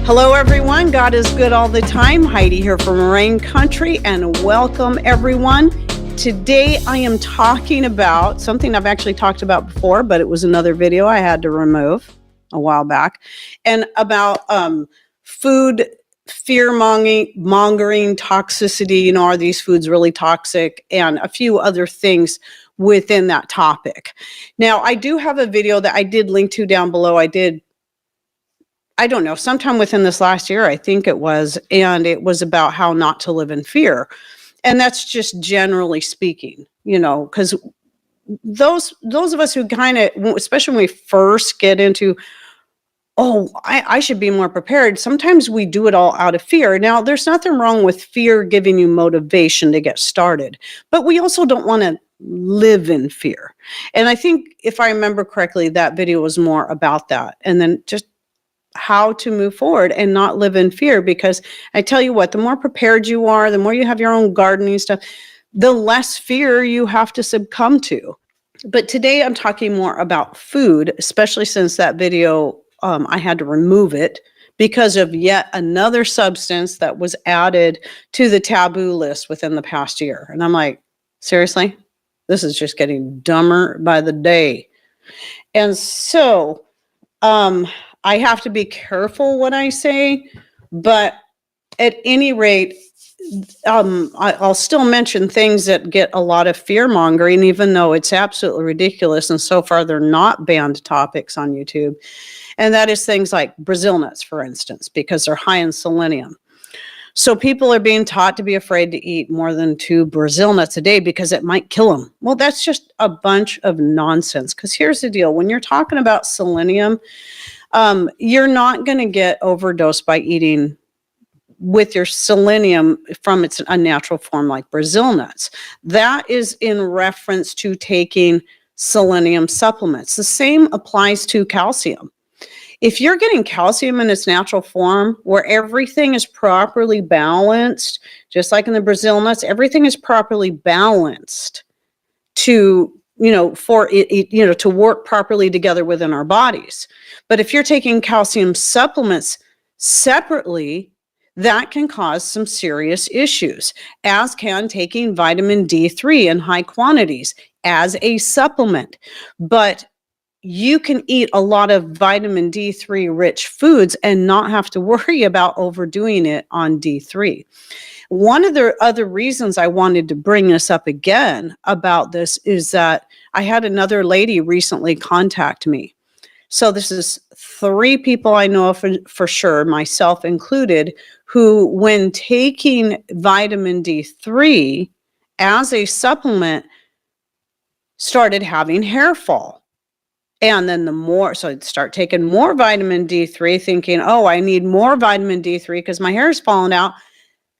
Hello, everyone. God is good all the time. Heidi here from Rain Country, and welcome, everyone. Today, I am talking about something I've actually talked about before, but it was another video I had to remove a while back, and about food fear-mongering, toxicity. Are these foods really toxic? And a few other things within that topic. Now, I do have a video that I did link to down below. I don't know, sometime within this last year, I think it was, and it was about how not to live in fear. And that's just generally speaking, because those of us who kind of, especially when we first get into, I should be more prepared. Sometimes we do it all out of fear. Now, there's nothing wrong with fear giving you motivation to get started, but we also don't want to live in fear. And I think if I remember correctly, that video was more about that. And then just how to move forward and not live in fear, because I tell you what, the more prepared you are, the more you have your own gardening stuff, the less fear you have to succumb to. But today I'm talking more about food, especially since that video, I had to remove it because of yet another substance that was added to the taboo list within the past year. And I'm like, seriously? This is just getting dumber by the day. And so, I have to be careful what I say, but at any rate, I'll still mention things that get a lot of fear mongering, even though it's absolutely ridiculous. And so far, they're not banned topics on YouTube. And that is things like Brazil nuts, for instance, because they're high in selenium. So people are being taught to be afraid to eat more than 2 Brazil nuts a day because it might kill them. Well, that's just a bunch of nonsense. Because here's the deal. When you're talking about selenium, you're not going to get overdosed by eating with your selenium from its unnatural form like Brazil nuts. That is in reference to taking selenium supplements. The same applies to calcium. If you're getting calcium in its natural form, where everything is properly balanced, just like in the Brazil nuts, everything is properly balanced to for it, to work properly together within our bodies. But if you're taking calcium supplements separately, that can cause some serious issues, as can taking vitamin D3 in high quantities as a supplement. But you can eat a lot of vitamin D3 rich foods and not have to worry about overdoing it on D3. One of the other reasons I wanted to bring this up again about this is that I had another lady recently contact me. So this is 3 people I know of for sure, myself included, who when taking vitamin D3 as a supplement started having hair fall. And then so I'd start taking more vitamin D3 thinking, I need more vitamin D3 because my hair is falling out.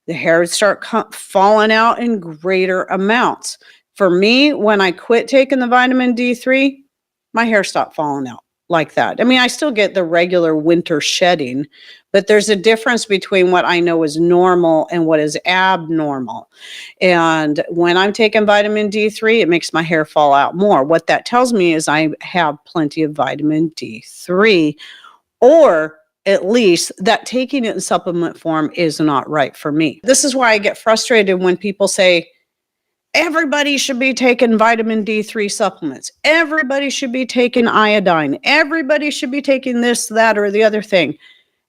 The hair would start falling out in greater amounts. For me, when I quit taking the vitamin D3, my hair stopped falling out like that. I mean, I still get the regular winter shedding, but there's a difference between what I know is normal and what is abnormal. And when I'm taking vitamin D3, it makes my hair fall out more. What that tells me is I have plenty of vitamin D3, or at least that taking it in supplement form is not right for me. This is why I get frustrated when people say, everybody should be taking vitamin D3 supplements. Everybody should be taking iodine. Everybody should be taking this, that, or the other thing.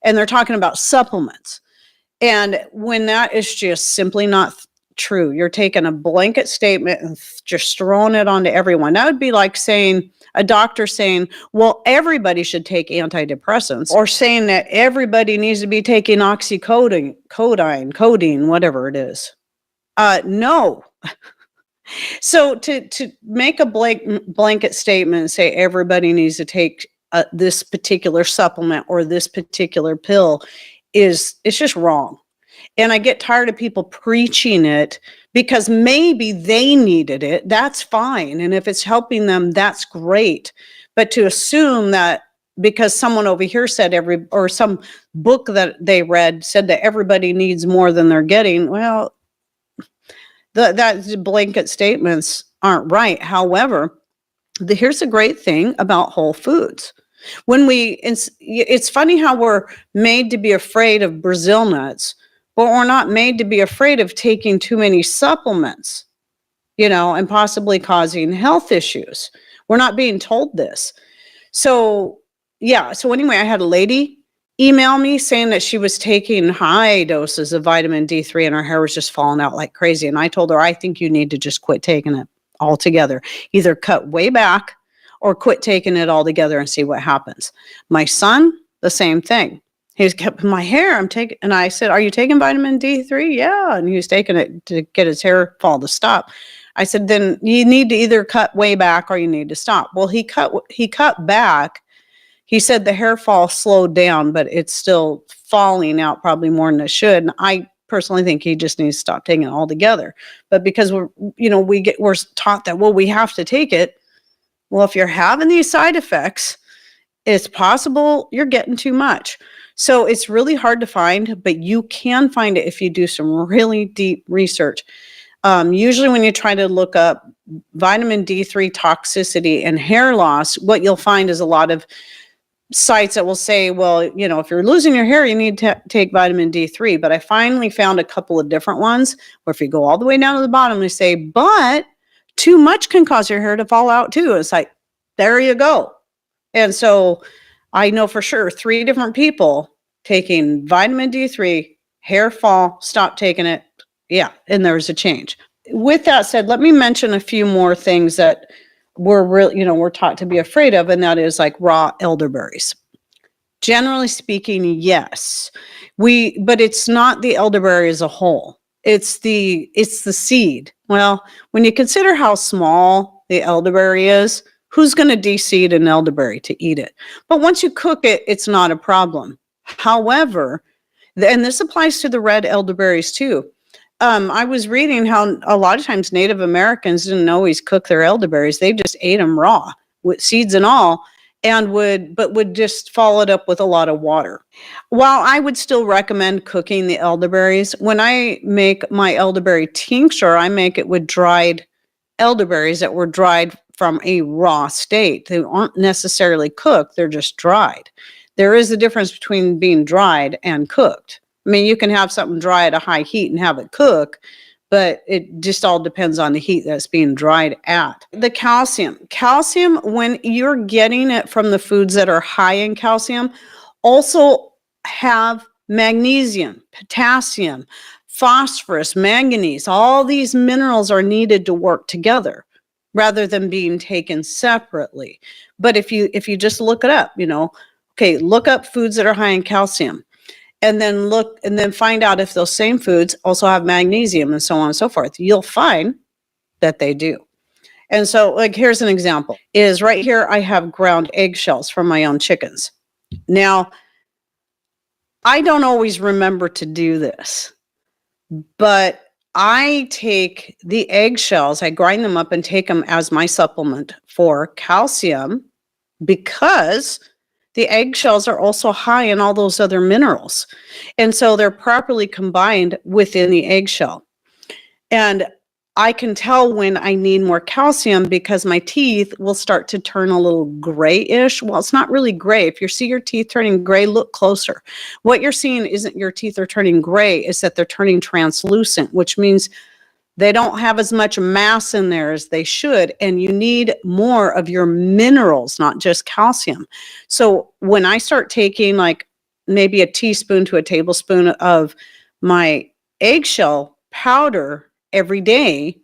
And they're talking about supplements. And when that is just simply not true, you're taking a blanket statement and just throwing it onto everyone. That would be like saying, a doctor saying, well, everybody should take antidepressants, or saying that everybody needs to be taking oxycodone, codeine, whatever it is. No. So to make a blanket statement and say everybody needs to take this particular supplement or this particular pill it's just wrong. And I get tired of people preaching it because maybe they needed it. That's fine. And if it's helping them, that's great. But to assume that because someone over here said or some book that they read said that everybody needs more than they're getting, well, that blanket statements aren't right. However, here's the great thing about whole foods. It's funny how we're made to be afraid of Brazil nuts, but we're not made to be afraid of taking too many supplements, and possibly causing health issues. We're not being told this. So, yeah. So anyway, I had a lady email me saying that she was taking high doses of vitamin D3 and her hair was just falling out like crazy. And I told her, I think you need to just quit taking it altogether. Either cut way back or quit taking it altogether and see what happens. My son, the same thing. He's kept my hair. And I said, are you taking vitamin D3? Yeah. And he was taking it to get his hair fall to stop. I said, then you need to either cut way back or you need to stop. Well, he cut back. He said the hair fall slowed down, but it's still falling out probably more than it should. And I personally think he just needs to stop taking it altogether. But because we're taught that, well, we have to take it. Well, if you're having these side effects, it's possible you're getting too much. So it's really hard to find, but you can find it if you do some really deep research. Usually when you try to look up vitamin D3 toxicity and hair loss, what you'll find is a lot of sites that will say, well, if you're losing your hair, you need to take vitamin D3. But I finally found a couple of different ones where if you go all the way down to the bottom, they say, but too much can cause your hair to fall out too. It's like, there you go. And so I know for sure 3 different people taking vitamin D3, hair fall, stop taking it. Yeah. And there was a change. With that said, let me mention a few more things that we're taught to be afraid of, and that is like raw elderberries. Generally speaking, yes, but it's not the elderberry as a whole. It's the seed. Well, when you consider how small the elderberry is, who's going to de-seed an elderberry to eat it? But once you cook it, it's not a problem. However, and this applies to the red elderberries too. I was reading how a lot of times Native Americans didn't always cook their elderberries. They just ate them raw with seeds and all, and would just follow it up with a lot of water. While I would still recommend cooking the elderberries, when I make my elderberry tincture, I make it with dried elderberries that were dried from a raw state. They aren't necessarily cooked, they're just dried. There is a difference between being dried and cooked. I mean, you can have something dry at a high heat and have it cook, but it just all depends on the heat that's being dried at. The calcium, when you're getting it from the foods that are high in calcium, also have magnesium, potassium, phosphorus, manganese. All these minerals are needed to work together rather than being taken separately. But if you just look it up, look up foods that are high in calcium. And then find out if those same foods also have magnesium and so on and so forth. You'll find that they do. And so, like, here's an example. Is right here, I have ground eggshells from my own chickens. Now, I don't always remember to do this, but I take the eggshells, I grind them up and take them as my supplement for calcium because the eggshells are also high in all those other minerals. And so they're properly combined within the eggshell. And I can tell when I need more calcium because my teeth will start to turn a little grayish. Well, it's not really gray. If you see your teeth turning gray, look closer. What you're seeing isn't your teeth are turning gray, it's that they're turning translucent, which means they don't have as much mass in there as they should, and you need more of your minerals, not just calcium. So when I start taking like maybe a teaspoon to a tablespoon of my eggshell powder every day,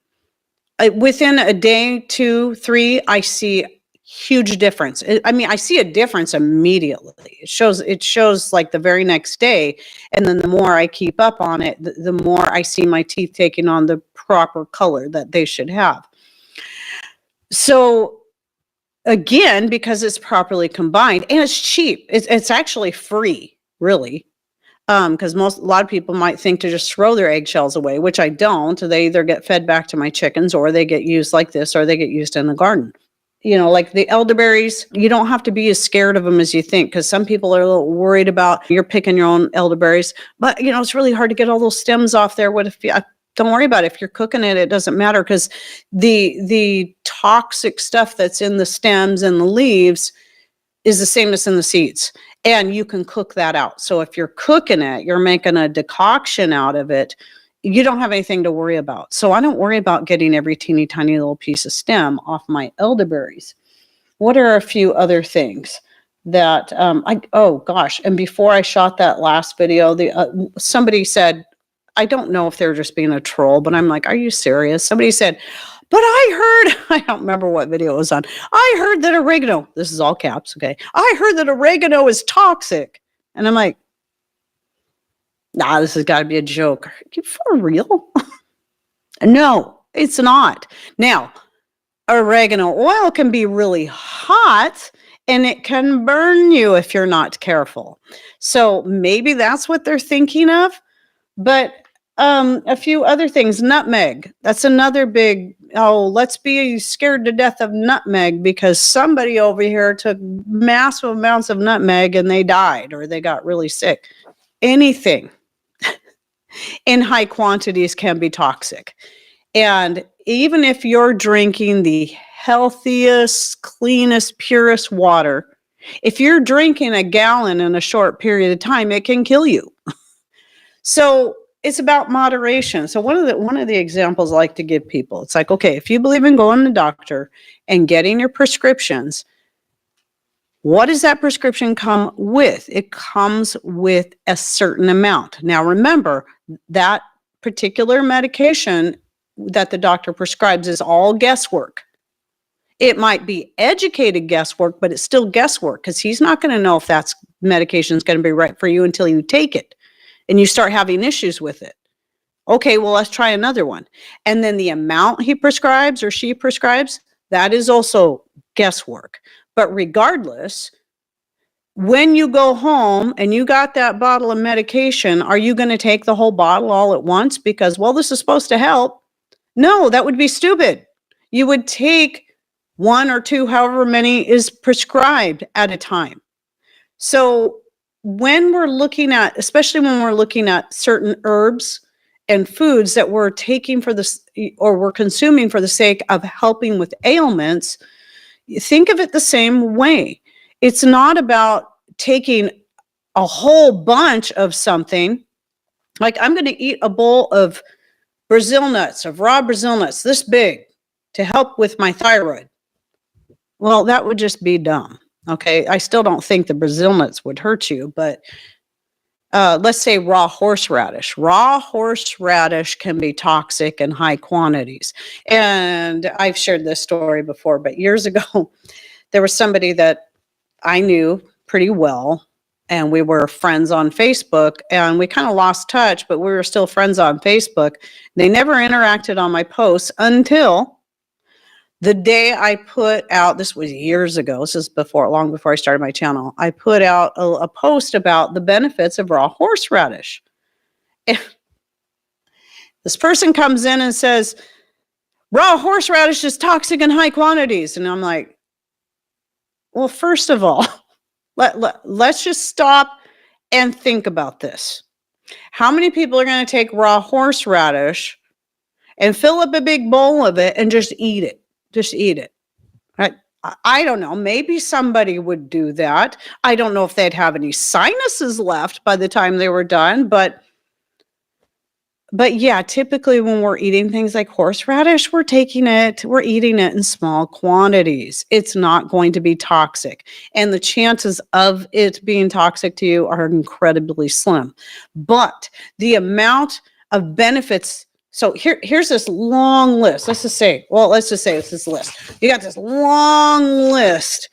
within a day, 2, 3, I see huge difference. I see a difference immediately. It shows like the very next day. And then the more I keep up on it, the more I see my teeth taking on the proper color that they should have. So again, because it's properly combined and it's cheap, it's actually free, really. Because a lot of people might think to just throw their eggshells away, which I don't. They either get fed back to my chickens or they get used like this or they get used in the garden. Like the elderberries, you don't have to be as scared of them as you think, because some people are a little worried about you're picking your own elderberries. But, it's really hard to get all those stems off there. Don't worry about it. If you're cooking it, it doesn't matter, because the toxic stuff that's in the stems and the leaves is the same as in the seeds. And you can cook that out. So if you're cooking it, you're making a decoction out of it, you don't have anything to worry about. So I don't worry about getting every teeny tiny little piece of stem off my elderberries. What are a few other things that oh gosh, and before I shot that last video, somebody said, I don't know if they're just being a troll, but I'm like, are you serious? Somebody said, but I heard, I don't remember what video it was on. I heard that oregano, this is all caps, okay. I heard that oregano is toxic. And I'm like, nah, this has got to be a joke. Are you for real? No, it's not. Now, oregano oil can be really hot and it can burn you if you're not careful. So maybe that's what they're thinking of. But a few other things. Nutmeg. That's another big, let's be scared to death of nutmeg because somebody over here took massive amounts of nutmeg and they died or they got really sick. Anything in high quantities can be toxic. And even if you're drinking the healthiest, cleanest, purest water, if you're drinking a gallon in a short period of time, it can kill you. So it's about moderation. So one of the examples I like to give people, it's like, okay, if you believe in going to the doctor and getting your prescriptions, what does that prescription come with? It comes with a certain amount. Now, remember, that particular medication that the doctor prescribes is all guesswork. It might be educated guesswork, but it's still guesswork because he's not going to know if that medication is going to be right for you until you take it and you start having issues with it. Okay, well, let's try another one. And then the amount he prescribes or she prescribes, that is also guesswork. But regardless, when you go home and you got that bottle of medication, are you going to take the whole bottle all at once because, well, this is supposed to help? No, that would be stupid. You would take one or two, however many is prescribed at a time. So when we're looking at, especially when we're looking at certain herbs and foods that we're taking for this or we're consuming for the sake of helping with ailments, think of it the same way. It's not about taking a whole bunch of something. Like I'm going to eat a bowl of Brazil nuts, of raw Brazil nuts, this big, to help with my thyroid. Well, that would just be dumb. Okay, I still don't think the Brazil nuts would hurt you, but let's say raw horseradish. Raw horseradish can be toxic in high quantities. And I've shared this story before, but years ago, there was somebody that I knew pretty well, and we were friends on Facebook, and we kind of lost touch, but we were still friends on Facebook. They never interacted on my posts until the day I put out, this was years ago, this is long before I started my channel, I put out a post about the benefits of raw horseradish. And this person comes in and says, raw horseradish is toxic in high quantities. And I'm like, well, first of all, let's just stop and think about this. How many people are going to take raw horseradish and fill up a big bowl of it and just eat it? Just eat it. I don't know. Maybe somebody would do that. I don't know if they'd have any sinuses left by the time they were done, but yeah, typically when we're eating things like horseradish, we're eating it in small quantities. It's not going to be toxic. And the chances of it being toxic to you are incredibly slim. But the amount of benefits. So here's this long list. Let's just say it's this list. You got this long list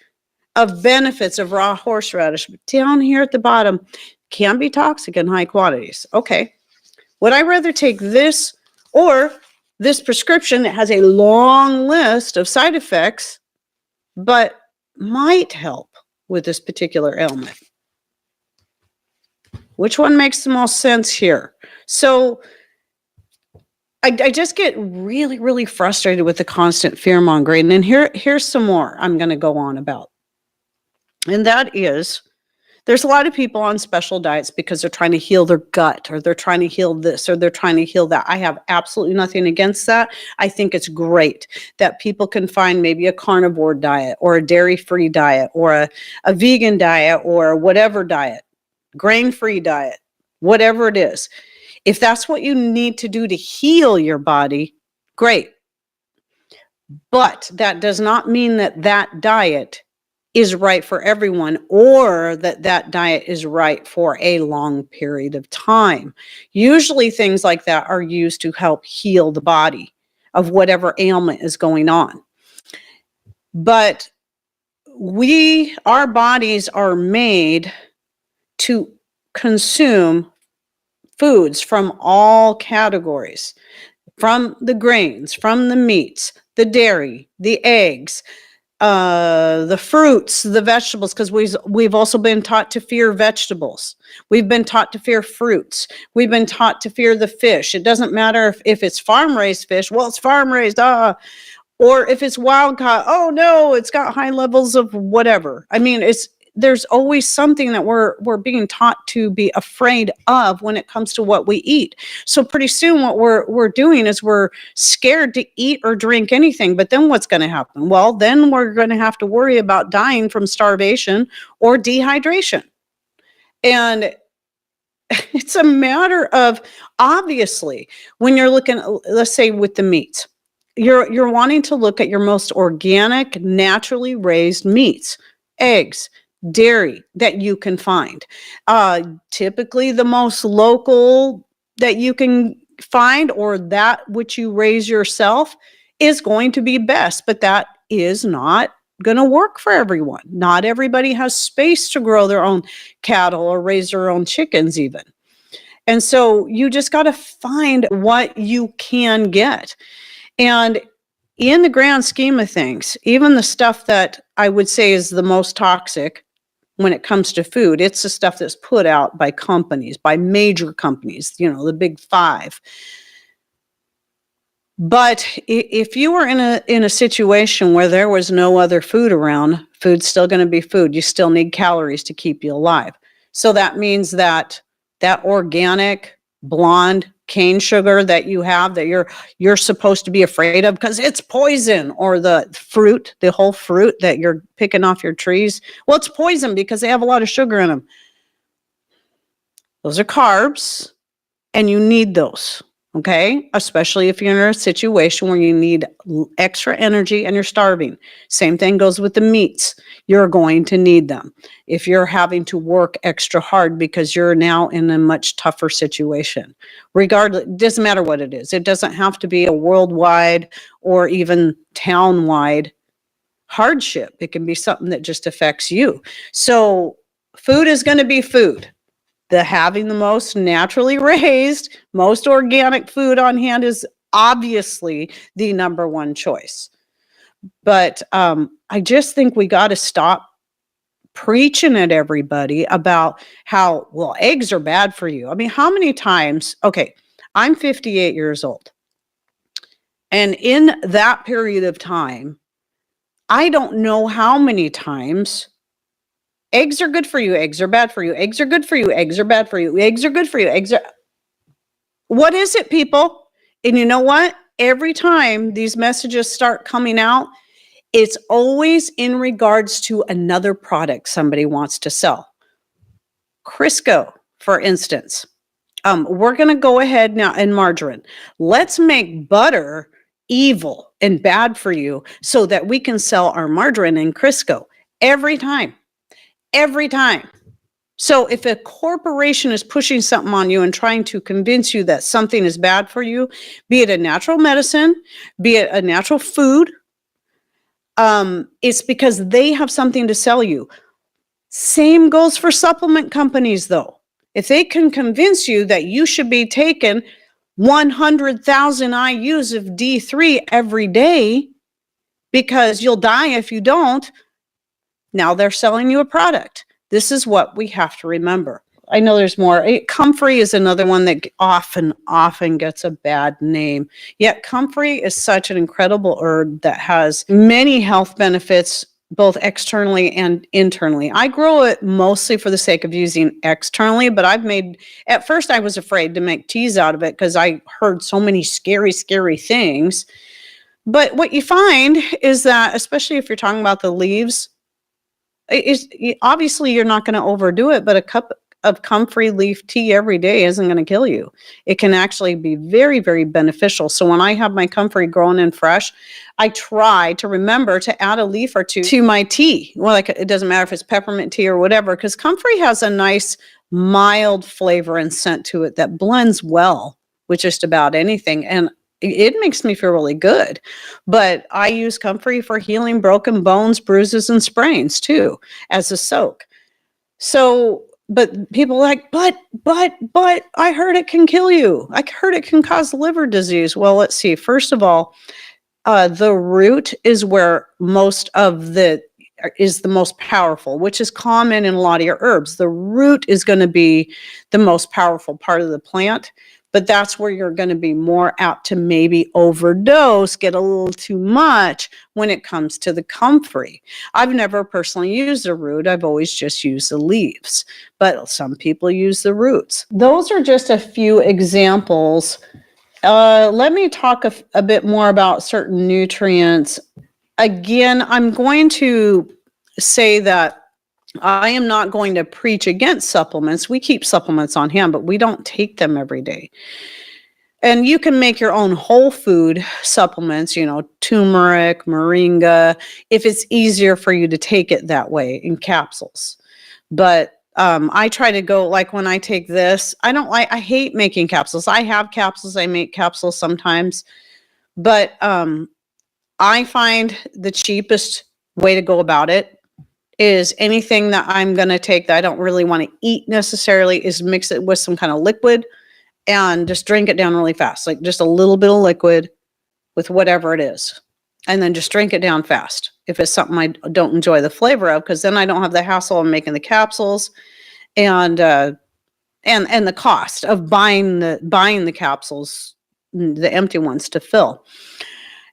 of benefits of raw horseradish. Down here at the bottom, can be toxic in high quantities. Okay. Would I rather take this or this prescription that has a long list of side effects, but might help with this particular ailment? Which one makes the most sense here? So I just get really, really frustrated with the constant fear mongering. And here's some more I'm going to go on about. And that is There's a lot of people on special diets because they're trying to heal their gut, or they're trying to heal this, or they're trying to heal that. I have absolutely nothing against that. I think it's great that people can find maybe a carnivore diet or a dairy-free diet or a vegan diet or whatever diet, grain-free diet, whatever it is. If that's what you need to do to heal your body, great. But that does not mean that that diet is right for everyone, or that that diet is right for a long period of time. Usually things like that are used to help heal the body of whatever ailment is going on. But our bodies are made to consume foods from all categories, from the grains, from the meats, the dairy, the eggs, the fruits, the vegetables, because we've also been taught to fear vegetables. We've been taught to fear fruits. We've been taught to fear the fish. It doesn't matter if it's farm-raised fish. Well, it's farm-raised, or if it's wild caught. Oh no, it's got high levels of whatever. I mean, there's always something that we're being taught to be afraid of when it comes to what we eat. So pretty soon what we're doing is we're scared to eat or drink anything. But then what's going to happen? Well, then we're going to have to worry about dying from starvation or dehydration. And it's a matter of, obviously, when you're looking, let's say with the meats, you're wanting to look at your most organic, naturally raised meats, eggs, dairy that you can find. Typically the most local that you can find, or that which you raise yourself, is going to be best, but that is not going to work for everyone. Not everybody has space to grow their own cattle or raise their own chickens even. And so you just got to find what you can get. And in the grand scheme of things, even the stuff that I would say is the most toxic when it comes to food, it's the stuff that's put out by companies, by major companies, the big five. But if you were in a situation where there was no other food around, food's still going to be food. You still need calories to keep you alive. So that means that organic blonde cane sugar that you have, that you're supposed to be afraid of because it's poison, or the whole fruit that you're picking off your trees, well, it's poison because they have a lot of sugar in them. Those are carbs, and you need those. Okay, especially if you're in a situation where you need extra energy and you're starving. Same thing goes with the meats. You're going to need them if you're having to work extra hard because you're now in a much tougher situation. Regardless, it doesn't matter what it is. It doesn't have to be a worldwide or even town-wide hardship. It can be something that just affects you. So food is going to be food. Having the most naturally raised, most organic food on hand is obviously the number one choice. But I just think we got to stop preaching at everybody about how, well, eggs are bad for you. I mean, how many times, okay, I'm 58 years old. And in that period of time, I don't know how many times eggs are good for you, eggs are bad for you, eggs are good for you, eggs are bad for you, eggs are good for you, eggs are... What is it, people? And you know what? Every time these messages start coming out, it's always in regards to another product somebody wants to sell. Crisco, for instance. We're going to go ahead now, and margarine. Let's make butter evil and bad for you so that we can sell our margarine and Crisco every time. Every time. So if a corporation is pushing something on you and trying to convince you that something is bad for you, be it a natural medicine, be it a natural food, it's because they have something to sell you. Same goes for supplement companies, though. If they can convince you that you should be taking 100,000 IUs of D3 every day because you'll die if you don't, now they're selling you a product. This is what we have to remember. I know there's more. Comfrey is another one that often gets a bad name. Yet comfrey is such an incredible herb that has many health benefits both externally and internally. I grow it mostly for the sake of using externally, but at first I was afraid to make teas out of it because I heard so many scary, scary things. But what you find is that, especially if you're talking about the leaves, obviously you're not going to overdo it, but a cup of comfrey leaf tea every day isn't going to kill you. It can actually be very, very beneficial. So when I have my comfrey grown and fresh, I try to remember to add a leaf or two to my tea. Well, like, it doesn't matter if it's peppermint tea or whatever, because comfrey has a nice mild flavor and scent to it that blends well with just about anything. And it makes me feel really good. But I use comfrey for healing broken bones, bruises, and sprains too, as a soak. So, but people are like, but I heard it can kill you. I heard it can cause liver disease. Well, let's see. First of all, the root is where is the most powerful, which is common in a lot of your herbs. The root is going to be the most powerful part of the plant, but that's where you're going to be more apt to maybe overdose, get a little too much when it comes to the comfrey. I've never personally used the root. I've always just used the leaves, but some people use the roots. Those are just a few examples. Let me talk a bit more about certain nutrients. Again, I'm going to say that I am not going to preach against supplements. We keep supplements on hand, but we don't take them every day. And you can make your own whole food supplements, turmeric, moringa, if it's easier for you to take it that way in capsules. But I try to go, like when I take this, I hate making capsules. I have capsules, I make capsules sometimes, but I find the cheapest way to go about it is anything that I'm going to take that I don't really want to eat necessarily is mix it with some kind of liquid and just drink it down really fast. Like just a little bit of liquid with whatever it is. And then just drink it down fast. If it's something I don't enjoy the flavor of, because then I don't have the hassle of making the capsules and the cost of buying the capsules, the empty ones to fill.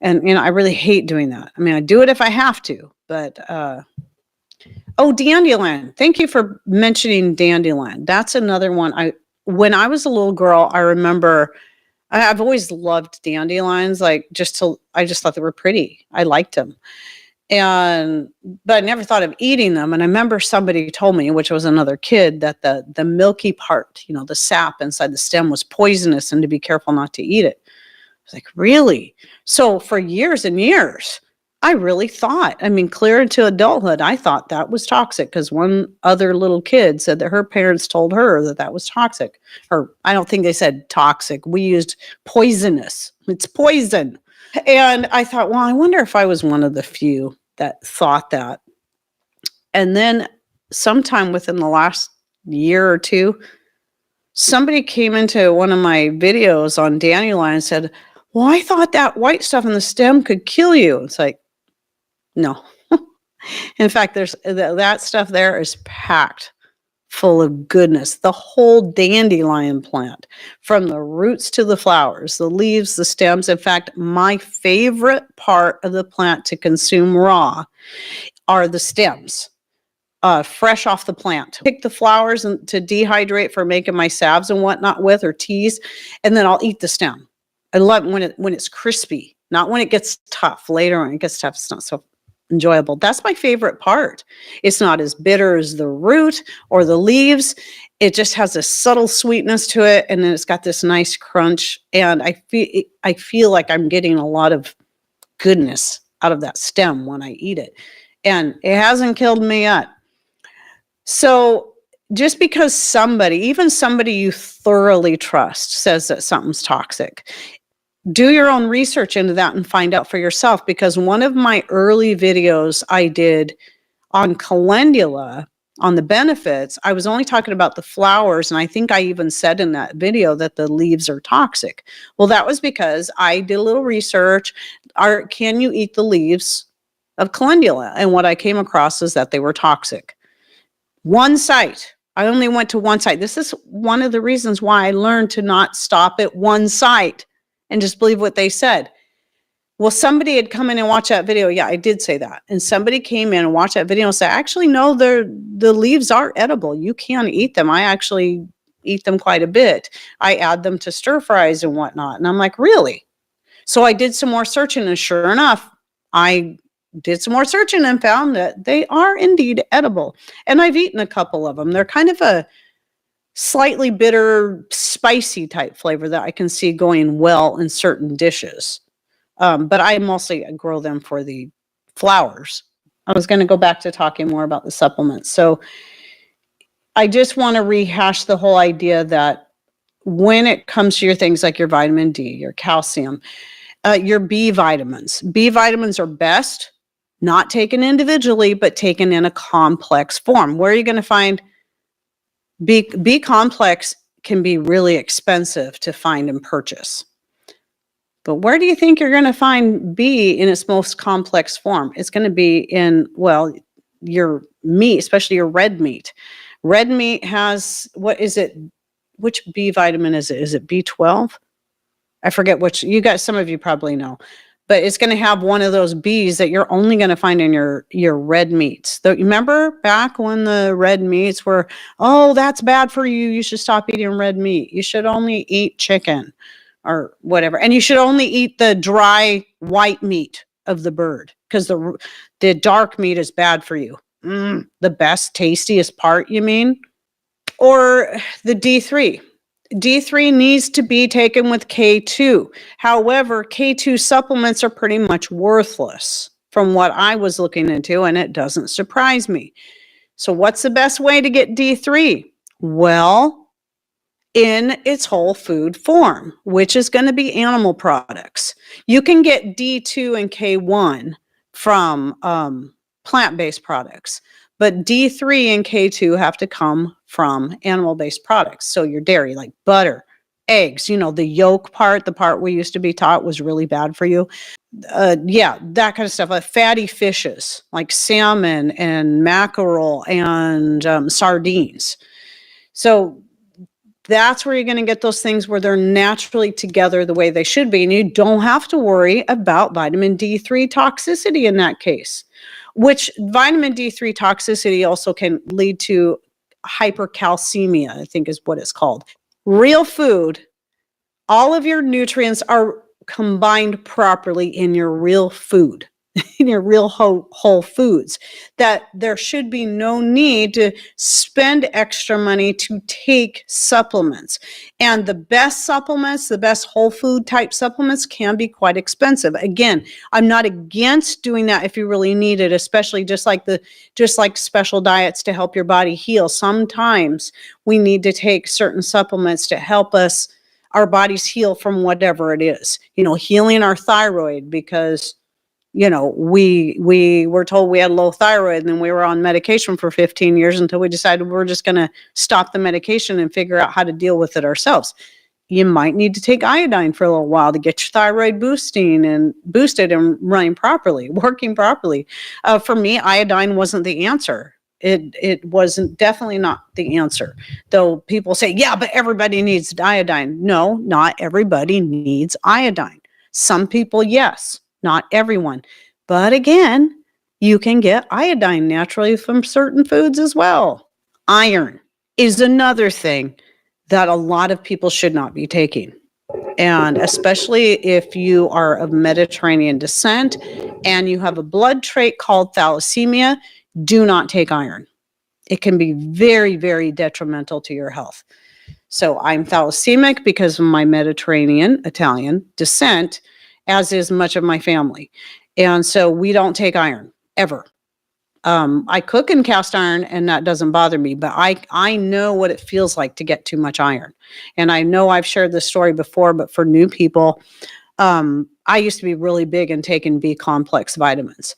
And, I really hate doing that. I mean, I do it if I have to, but, dandelion. Thank you for mentioning dandelion. That's another one. When I was a little girl, I remember I've always loved dandelions. I just thought they were pretty. I liked them. But I never thought of eating them. And I remember somebody told me, which was another kid, that the milky part, the sap inside the stem was poisonous and to be careful not to eat it. I was like, really? So for years and years, I really thought, clear into adulthood, I thought that was toxic because one other little kid said that her parents told her that was toxic. Or I don't think they said toxic. We used poisonous. It's poison. And I thought, well, I wonder if I was one of the few that thought that. And then sometime within the last year or two, somebody came into one of my videos on dandelion and said, well, I thought that white stuff in the stem could kill you. It's like, no. In fact, there's that stuff there is packed full of goodness. The whole dandelion plant, from the roots to the flowers, the leaves, the stems. In fact, my favorite part of the plant to consume raw are the stems, fresh off the plant. Pick the flowers and to dehydrate for making my salves and whatnot with, or teas, and then I'll eat the stem. I love it when it's crispy, not when it gets tough. Later when it gets tough, it's not so enjoyable. That's my favorite part. It's not as bitter as the root or the leaves. It just has a subtle sweetness to it, and then it's got this nice crunch. And I feel like I'm getting a lot of goodness out of that stem when I eat it, and it hasn't killed me yet. So just because even somebody you thoroughly trust says that something's toxic, do your own research into that and find out for yourself, because one of my early videos I did on calendula, on the benefits, I was only talking about the flowers, and I think I even said in that video that the leaves are toxic. Well, that was because I did a little research. Can you eat the leaves of calendula? And what I came across is that they were toxic. One site. I only went to one site. This is one of the reasons why I learned to not stop at one site and just believe what they said. Well, somebody had come in and watched that video. Yeah, I did say that. And somebody came in and watched that video and said, actually, no, the leaves are edible. You can eat them. I actually eat them quite a bit. I add them to stir fries and whatnot. And I'm like, really? So I did some more searching, and sure enough, I did some more searching and found that they are indeed edible. And I've eaten a couple of them. They're kind of a slightly bitter, spicy type flavor that I can see going well in certain dishes. But I mostly grow them for the flowers. I was going to go back to talking more about the supplements. So I just want to rehash the whole idea that when it comes to your things like your vitamin D, your calcium, your B vitamins are best not taken individually, but taken in a complex form. Where are you going to find B complex? Can be really expensive to find and purchase. But where do you think you're going to find B in its most complex form? It's going to be in, well, your meat, especially your red meat. Red meat has, what is it? Which B vitamin is it? Is it B12? I forget which. You guys, some of you probably know. But it's going to have one of those Bs that you're only going to find in your red meats. Remember back when the red meats were, oh, that's bad for you. You should stop eating red meat. You should only eat chicken or whatever. And you should only eat the dry white meat of the bird because the dark meat is bad for you. The best, tastiest part, you mean? Or the D3. D3 needs to be taken with K2. However, K2 supplements are pretty much worthless from what I was looking into, and it doesn't surprise me. So what's the best way to get D3? Well, in its whole food form, which is going to be animal products. You can get D2 and K1 from plant-based products, but D3 and K2 have to come from animal-based products. So your dairy, like butter, eggs, the yolk part, the part we used to be taught was really bad for you. Yeah, that kind of stuff. Fatty fishes like salmon and mackerel and sardines. So that's where you're going to get those things where they're naturally together the way they should be. And you don't have to worry about vitamin D3 toxicity in that case, which vitamin D3 toxicity also can lead to hypercalcemia, I think is what it's called. Real food, all of your nutrients are combined properly in your real food. In your real whole foods, that there should be no need to spend extra money to take supplements. And the best supplements, the best whole food type supplements can be quite expensive. Again, I'm not against doing that if you really need it, especially just like special diets to help your body heal. Sometimes we need to take certain supplements to help our bodies heal from whatever it is. Healing our thyroid because we were told we had low thyroid, and then we were on medication for 15 years until we decided we're just going to stop the medication and figure out how to deal with it ourselves. You might need to take iodine for a little while to get your thyroid boosted and running properly, working properly. For me, iodine wasn't the answer. It wasn't, definitely not the answer. Though people say, yeah, but everybody needs iodine. No, not everybody needs iodine. Some people, yes. Not everyone. But again, you can get iodine naturally from certain foods as well. Iron is another thing that a lot of people should not be taking. And especially if you are of Mediterranean descent and you have a blood trait called thalassemia, do not take iron. It can be very, very detrimental to your health. So I'm thalassemic because of my Mediterranean Italian descent, as is much of my family. And so we don't take iron, ever. I cook in cast iron and that doesn't bother me, but I know what it feels like to get too much iron. And I know I've shared this story before, but for new people, I used to be really big in taking B complex vitamins.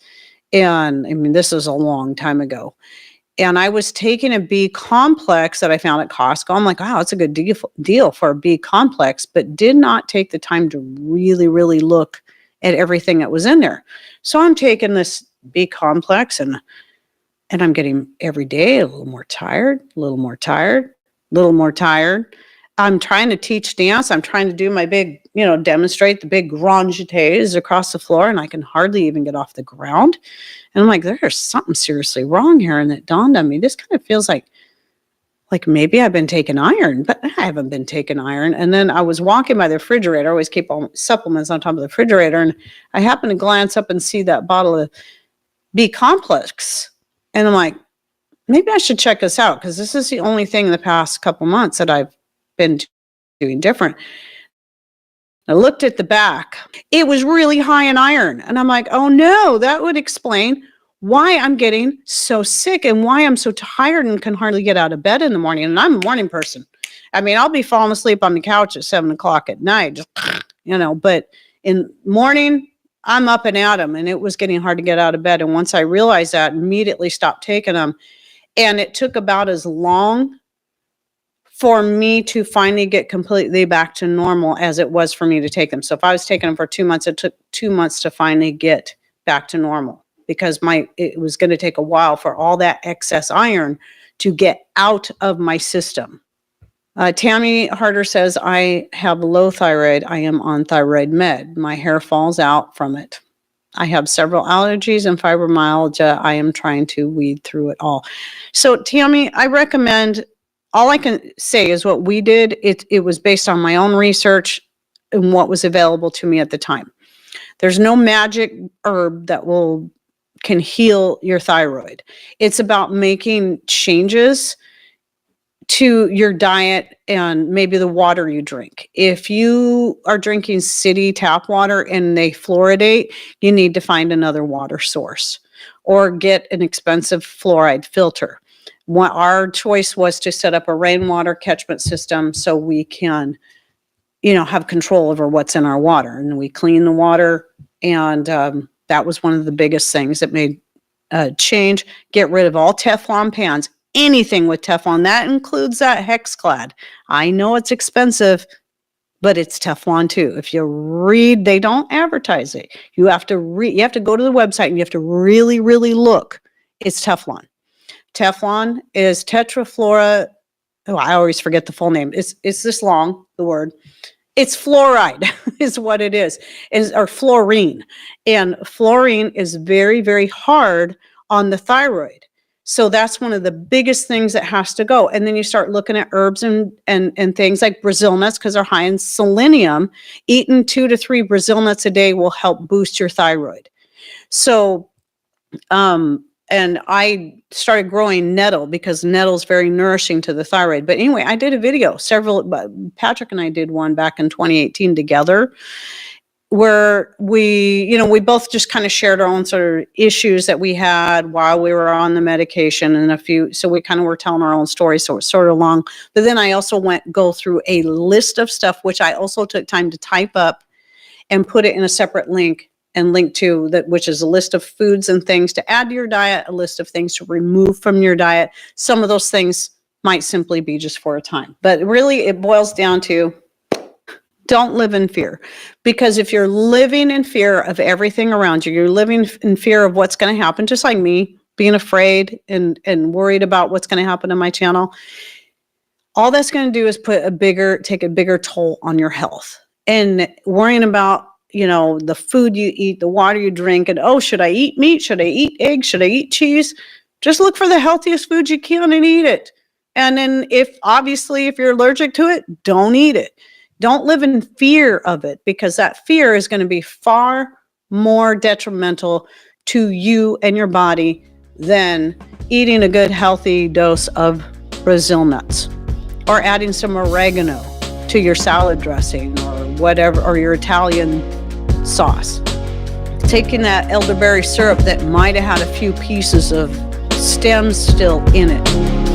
And I mean, this is a long time ago. And I was taking a B complex that I found at Costco. I'm like, wow, it's a good deal for a B complex, but did not take the time to really, really look at everything that was in there. So I'm taking this B complex and I'm getting every day a little more tired, a little more tired, a little more tired. I'm trying to teach dance. I'm trying to do my big demonstrate the big grand jetés across the floor, and I can hardly even get off the ground. And I'm like, there's something seriously wrong here. And it dawned on me, this kind of feels like maybe I've been taking iron, but I haven't been taking iron. And then I was walking by the refrigerator. I always keep all supplements on top of the refrigerator. And I happened to glance up and see that bottle of B complex. And I'm like, maybe I should check this out, because this is the only thing in the past couple months that I've been doing different. I looked at the back. It was really high in iron. And I'm like, oh no, that would explain why I'm getting so sick and why I'm so tired and can hardly get out of bed in the morning. And I'm a morning person. I mean, I'll be falling asleep on the couch at 7:00 at night, just, but in morning, I'm up and at 'em, and it was getting hard to get out of bed. And once I realized that, immediately stopped taking them. And it took about as long for me to finally get completely back to normal as it was for me to take them. So if I was taking them for 2 months, it took 2 months to finally get back to normal, because it was going to take a while for all that excess iron to get out of my system. Tammy Harder says, I have low thyroid. I am on thyroid med. My hair falls out from it. I have several allergies and fibromyalgia. I am trying to weed through it all. So Tammy, I recommend, all I can say is what we did. It was based on my own research and what was available to me at the time. There's no magic herb that can heal your thyroid. It's about making changes to your diet and maybe the water you drink. If you are drinking city tap water and they fluoridate, you need to find another water source or get an expensive fluoride filter. Our choice was to set up a rainwater catchment system so we can, have control over what's in our water. And we clean the water, and that was one of the biggest things that made change. Get rid of all Teflon pans. Anything with Teflon, that includes that HexClad. I know it's expensive, but it's Teflon too. If you read, they don't advertise it. You have to go to the website and you have to really, really look. It's Teflon. Teflon is tetrafluoride. Oh, I always forget the full name. It's this long, the word. It's fluoride is what it is, or fluorine. And fluorine is very, very hard on the thyroid. So that's one of the biggest things that has to go. And then you start looking at herbs and things like Brazil nuts, because they're high in selenium. Eating 2 to 3 Brazil nuts a day will help boost your thyroid. So, and I started growing nettle because nettle is very nourishing to the thyroid. But anyway, I did a video, Patrick and I did one back in 2018 together, where we both just kind of shared our own sort of issues that we had while we were on the medication, and so we kind of were telling our own stories, so it's sort of long. But then I also go through a list of stuff, which I also took time to type up and put it in a separate link and link to that, which is a list of foods and things to add to your diet, a list of things to remove from your diet. Some of those things might simply be just for a time, but really it boils down to, don't live in fear. Because if you're living in fear of everything around you, you're living in fear of what's going to happen, just like me, being afraid and worried about what's going to happen to my channel, all that's going to do is take a bigger toll on your health. And worrying about, the food you eat, the water you drink, and, should I eat meat? Should I eat eggs? Should I eat cheese? Just look for the healthiest food you can and eat it. And then if you're allergic to it, don't eat it. Don't live in fear of it, because that fear is going to be far more detrimental to you and your body than eating a good healthy dose of Brazil nuts or adding some oregano to your salad dressing or whatever, or your Italian sauce. Taking that elderberry syrup that might have had a few pieces of stems still in it